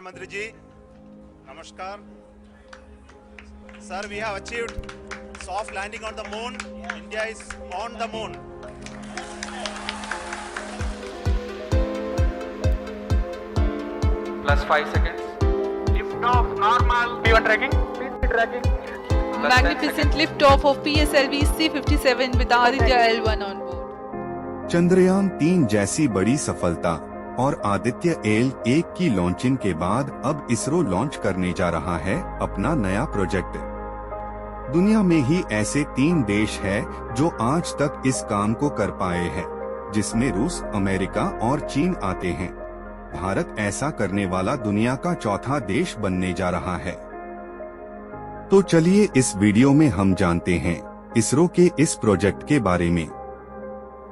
Mantri ji, Namaskar. Sir, we have achieved soft landing on the moon. India is on the moon. Plus 5 seconds. Lift off normal. P1 tracking. P3 tracking. Magnificent lift-off of PSLV C-57 with Aditya L1 on board. Chandrayaan 3 जैसी बड़ी सफलता और Aditya L1 की launching के बाद अब ISRO launch करने जा रहा है अपना नया प्रोजेक्ट। दुनिया में ही ऐसे 3 देश हैं जो आज तक इस काम को कर पाए हैं, जिसमें रूस, अमेरिका और चीन आते हैं। भारत ऐसा करने वाला दुनिया का चौथा देश बनने जा रहा है। तो चलिए इस वीडियो में हम जानते हैं इसरो के इस प्रोजेक्ट के बारे में।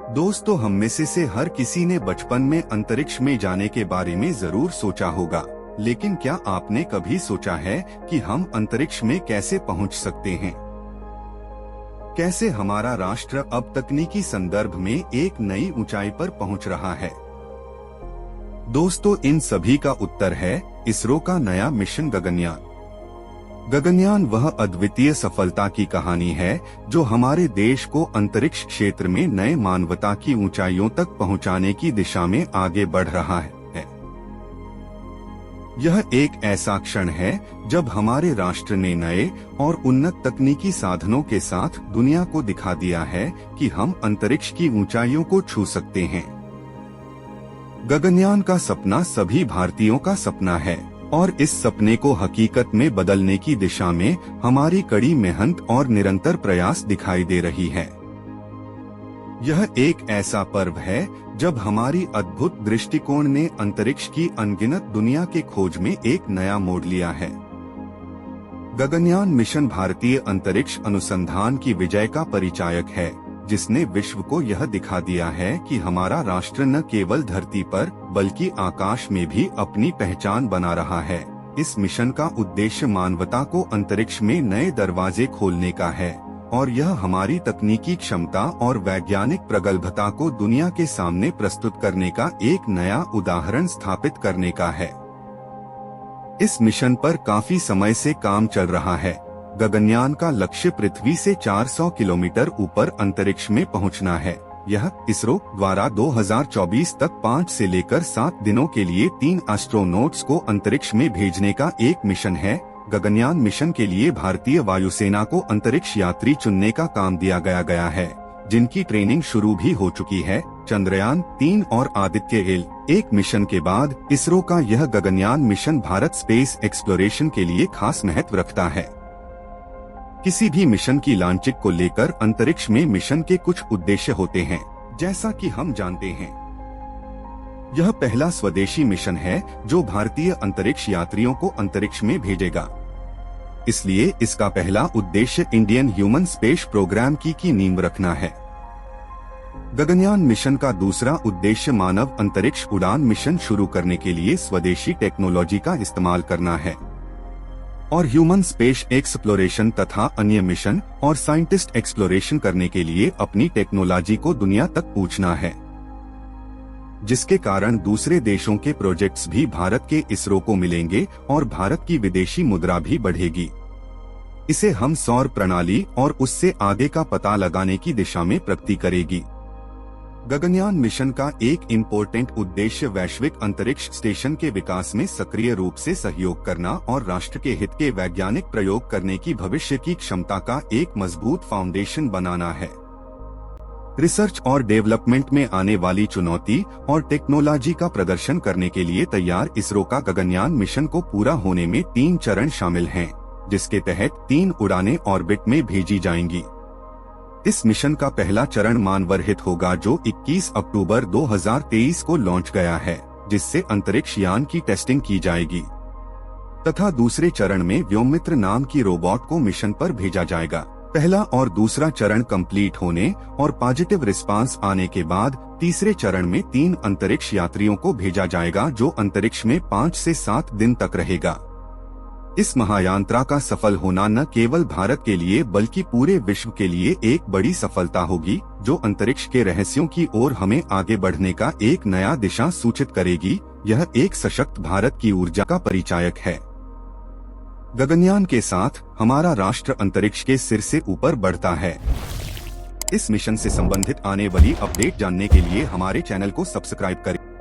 दोस्तों, हम में से हर किसी ने बचपन में अंतरिक्ष में जाने के बारे में जरूर सोचा होगा, लेकिन क्या आपने कभी सोचा है कि हम अंतरिक्ष में कैसे पहुंच सकते हैं? कैसे हमारा राष्ट्र अब तकनीकी संदर्भ में एक नई ऊंचाई पर पहुंच रहा है? दोस्तों, इन सभी का उत्तर है इसरो का नया मिशन गगनयान। गगनयान वह अद्वितीय सफलता की कहानी है जो हमारे देश को अंतरिक्ष क्षेत्र में नए मानवता की ऊंचाइयों तक पहुंचाने की दिशा में आगे बढ़ रहा है। यह एक ऐसा क्षण है जब हमारे राष्ट्र ने नए और उन्नत तकनीकी साधनों के साथ दुनिया को दिखा दिया है कि हम अंतरिक्ष की ऊंचाइयों को छू सकते हैं। गगनयान का सपना सभी भारतीयों का सपना है और इस सपने को हकीकत में बदलने की दिशा में हमारी कड़ी मेहनत और निरंतर प्रयास दिखाई दे रही है। यह एक ऐसा पर्व है जब हमारी अद्भुत दृष्टिकोण ने अंतरिक्ष की अनगिनत दुनिया के खोज में एक नया मोड़ लिया है। गगनयान मिशन भारतीय अंतरिक्ष अनुसंधान की विजय का परिचायक है, जिसने विश्व को यह दिखा दिया है कि हमारा राष्ट्र न केवल धरती पर बल्कि आकाश में भी अपनी पहचान बना रहा है। इस मिशन का उद्देश्य मानवता को अंतरिक्ष में नए दरवाजे खोलने का है और यह हमारी तकनीकी क्षमता और वैज्ञानिक प्रगल्भता को दुनिया के सामने प्रस्तुत करने का एक नया उदाहरण स्थापित करने का है। इस मिशन पर काफी समय से काम चल रहा है। गगनयान का लक्ष्य पृथ्वी से 400 किलोमीटर ऊपर अंतरिक्ष में पहुंचना है। यह इसरो द्वारा 2024 तक 5 से लेकर 7 दिनों के लिए 3 एस्ट्रोनॉट्स को अंतरिक्ष में भेजने का एक मिशन है। गगनयान मिशन के लिए भारतीय वायुसेना को अंतरिक्ष यात्री चुनने का काम दिया गया है, जिनकी ट्रेनिंग शुरू भी हो चुकी है। चंद्रयान 3 और आदित्य L1 मिशन के बाद इसरो का यह Gaganyaan mission Bharat space exploration के लिए खास महत्व रखता है। किसी भी मिशन की लॉन्चिंग को लेकर अंतरिक्ष में मिशन के कुछ उद्देश्य होते हैं, जैसा कि हम जानते हैं। यह पहला स्वदेशी मिशन है जो भारतीय अंतरिक्ष यात्रियों को अंतरिक्ष में भेजेगा। इसलिए इसका पहला उद्देश्य इंडियन ह्यूमन स्पेस प्रोग्राम की नींव रखना है। गगनयान मिशन का दूसरा उद्देश्य मानव अंतरिक्ष उड़ान मिशन शुरू करने के लिए स्वदेशी टेक्नोलॉजी का इस्तेमाल करना है और ह्यूमन स्पेस एक्सप्लोरेशन तथा अन्य मिशन और साइंटिस्ट एक्सप्लोरेशन करने के लिए अपनी टेक्नोलॉजी को दुनिया तक पूछना है, जिसके कारण दूसरे देशों के प्रोजेक्ट्स भी भारत के इसरो को मिलेंगे और भारत की विदेशी मुद्रा भी बढ़ेगी। इसे हम सौर प्रणाली और उससे आगे का पता लगाने की दिशा में प्रगति करेगी। गगनयान मिशन का एक इम्पोर्टेंट उद्देश्य वैश्विक अंतरिक्ष स्टेशन के विकास में सक्रिय रूप से सहयोग करना और राष्ट्र के हित के वैज्ञानिक प्रयोग करने की भविष्य की क्षमता का एक मजबूत फाउंडेशन बनाना है। रिसर्च और डेवलपमेंट में आने वाली चुनौती और टेक्नोलॉजी का प्रदर्शन करने के लिए तैयार इसरो का गगनयान मिशन को पूरा होने में 3 चरण शामिल हैं, जिसके तहत 3 उड़ानें ऑर्बिट में भेजी जाएंगी। इस मिशन का पहला चरण मानवरहित होगा जो 21 अक्टूबर 2023 को लॉन्च गया है, जिससे अंतरिक्ष यान की टेस्टिंग की जाएगी, तथा दूसरे चरण में व्योममित्र नाम की रोबोट को मिशन पर भेजा जाएगा। पहला और दूसरा चरण कंप्लीट होने और पॉजिटिव रिस्पांस आने के बाद तीसरे चरण में 3 अंतरिक्ष यात्रियों को भेजा जाएगा जो अंतरिक्ष में 5 से 7 दिन तक रहेगा। इस महायात्रा का सफल होना न केवल भारत के लिए बल्कि पूरे विश्व के लिए एक बड़ी सफलता होगी, जो अंतरिक्ष के रहस्यों की ओर हमें आगे बढ़ने का एक नया दिशा सूचित करेगी। यह एक सशक्त भारत की ऊर्जा का परिचायक है। गगनयान के साथ हमारा राष्ट्र अंतरिक्ष के सिर से ऊपर बढ़ता है। इस मिशन से संबंधित आने वाली अपडेट जानने के लिए हमारे चैनल को सब्सक्राइब करें।